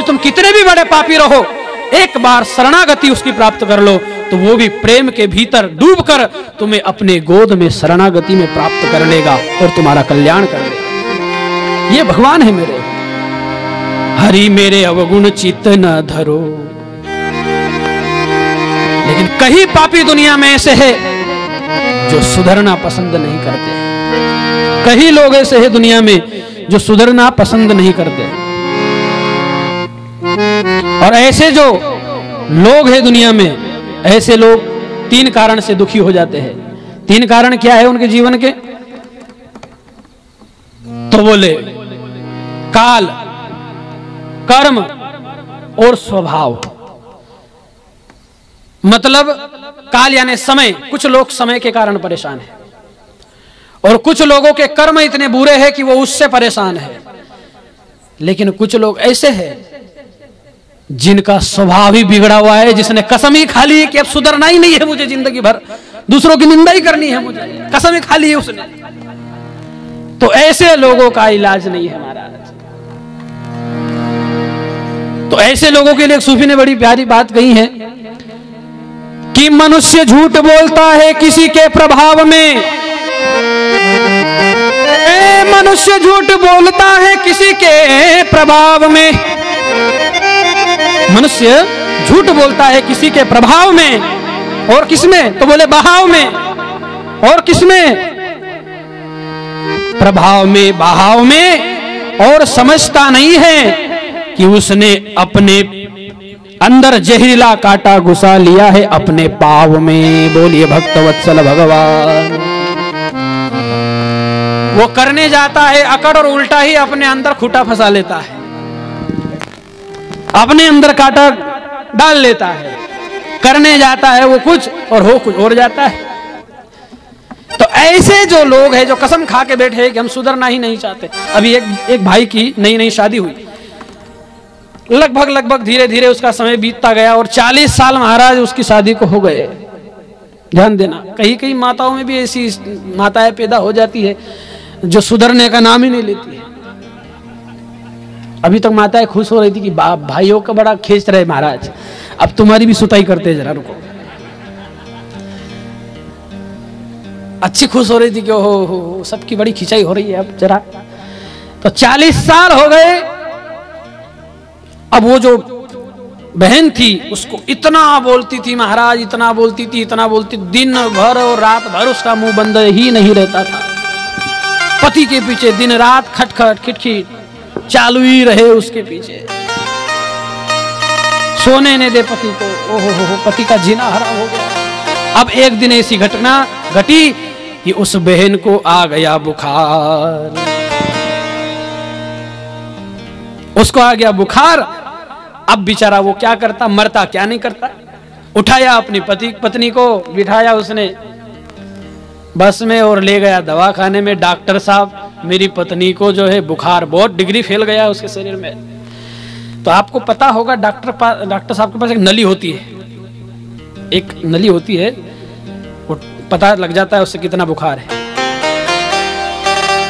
तुम कितने भी बड़े पापी रहो, एक बार शरणागति उसकी प्राप्त कर लो तो वो भी प्रेम के भीतर डूबकर तुम्हें अपने गोद में शरणागति में प्राप्त कर लेगा और तुम्हारा कल्याण कर लेगा। ये भगवान है मेरे। हरि मेरे अवगुण चित्त न धरो। लेकिन कई पापी दुनिया में ऐसे है जो सुधरना पसंद नहीं करते। कई लोग ऐसे हैं दुनिया में जो सुधरना पसंद नहीं करते। और ऐसे जो लोग हैं दुनिया में, ऐसे लोग 3 कारण से दुखी हो जाते हैं। 3 कारण क्या है उनके जीवन के? तो बोले काल, कर्म और स्वभाव। मतलब काल यानी समय। कुछ लोग समय के कारण परेशान हैं और कुछ लोगों के कर्म इतने बुरे हैं कि वो उससे परेशान है। लेकिन कुछ लोग ऐसे हैं जिनका स्वभाव ही बिगड़ा हुआ है, जिसने कसम ही खा ली है कि अब सुधरना ही नहीं है मुझे, जिंदगी भर दूसरों की निंदा ही करनी है मुझे, कसम ही खा ली है उसने। तो ऐसे लोगों का इलाज नहीं है महाराज। तो ऐसे लोगों के लिए एक सूफी ने बड़ी प्यारी बात कही है कि मनुष्य झूठ बोलता है किसी के प्रभाव में। मनुष्य झूठ बोलता है किसी के प्रभाव में। मनुष्य झूठ बोलता है किसी के प्रभाव में। और किसमें? तो बोले बहाव में। और किसमें? प्रभाव में, बहाव में। और समझता नहीं है कि उसने अपने अंदर जहरीला कांटा घुसा लिया है अपने पाव में। बोलिए भक्तवत्सल भगवान। वो करने जाता है अकड़ और उल्टा ही अपने अंदर खूंटा फंसा लेता है, अपने अंदर कांटा डाल लेता है। करने जाता है वो कुछ और हो कुछ और जाता है। तो ऐसे जो लोग हैं जो कसम खा के बैठे हैं कि हम सुधरना ही नहीं चाहते। अभी एक भाई की नई नई शादी हुई, लगभग धीरे धीरे उसका समय बीतता गया और 40 साल महाराज उसकी शादी को हो गए। ध्यान देना, कई माताओं में भी ऐसी माताएं पैदा हो जाती है जो सुधरने का नाम ही नहीं लेती है। अभी तक माताएं खुश हो रही थी कि भाइयों का बड़ा खींच रहे महाराज, अब तुम्हारी भी सुताई करते हैं, जरा रुको। अच्छी खुश हो रही थी कि हो सबकी बड़ी खिंचाई हो रही है अब जरा। तो 40 साल हो गए। अब वो जो बहन थी उसको इतना बोलती थी महाराज, इतना बोलती थी, दिन भर और रात भर उसका मुंह बंद ही नहीं रहता था। पति के पीछे दिन रात खटखट खिटखिट चालू ही रहे उसके पीछे। सोने ने दे पति को। ओहो, पति का जीना हराम हो गया। अब एक दिन ऐसी घटना घटी कि उस बहन को आ गया बुखार। उसको आ गया बुखार। अब बेचारा वो क्या करता, मरता क्या नहीं करता। उठाया अपनी पत्नी को, बिठाया उसने बस में और ले गया दवाखाने में। डॉक्टर साहब, मेरी पत्नी को जो है बुखार बहुत डिग्री फैल गया उसके शरीर में। तो आपको पता होगा डॉक्टर साहब के पास एक नली होती है, एक नली होती है, वो पता लग जाता है उससे कितना बुखार है।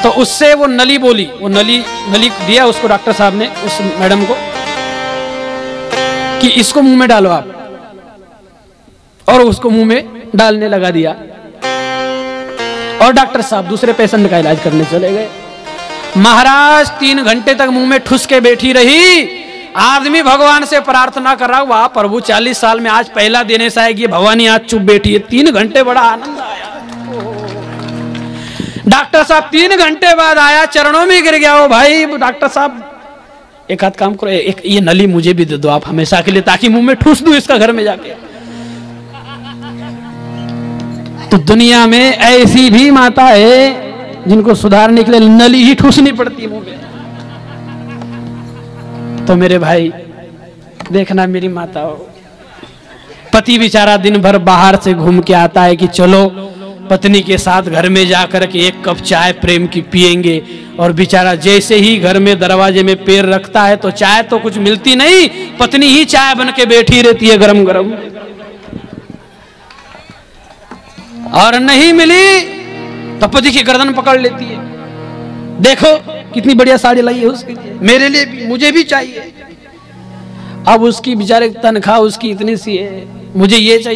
तो उससे वो नली बोली, वो नली दिया उसको डॉक्टर साहब ने उस मैडम को कि इसको मुंह में डालो आप। और उसको मुंह में डालने लगा दिया और डॉक्टर साहब दूसरे पेशेंट का इलाज करने चले गए। महाराज 3 घंटे तक मुंह में ठुस के बैठी रही। आदमी भगवान से प्रार्थना कर रहा, वाह प्रभु 40 साल में आज पहला दिन ऐसा है कि भवानी आज चुप बैठी है। 3 घंटे बड़ा आनंद आया। डॉक्टर साहब 3 घंटे बाद आया, चरणों में गिर गया। ओ भाई डॉक्टर साहब, एक हाथ काम करो, एक ये नली मुझे भी दे दो आप हमेशा के लिए, ताकि मुंह में ठूस दूं इसका घर में जाके। तो दुनिया में ऐसी भी माता है जिनको सुधारने के लिए नली ही ठूसनी पड़ती मुंह में। तो मेरे भाई देखना, मेरी माता हो, पति बेचारा दिन भर बाहर से घूम के आता है कि चलो पत्नी के साथ घर में जाकर के 1 कप चाय प्रेम की पिएंगे। और बेचारा जैसे ही घर में दरवाजे में पैर रखता है तो चाय तो कुछ मिलती नहीं, पत्नी ही चाय बन के बैठी रहती है गरम गरम। और नहीं मिली तो पति की गर्दन पकड़ लेती है। देखो कितनी बढ़िया साड़ी लाई है उसके लिए, मेरे लिए भी, मुझे भी चाहिए। अब उसकी बेचारे तनख्वाह उसकी इतनी सी है, मुझे ये चाहिए।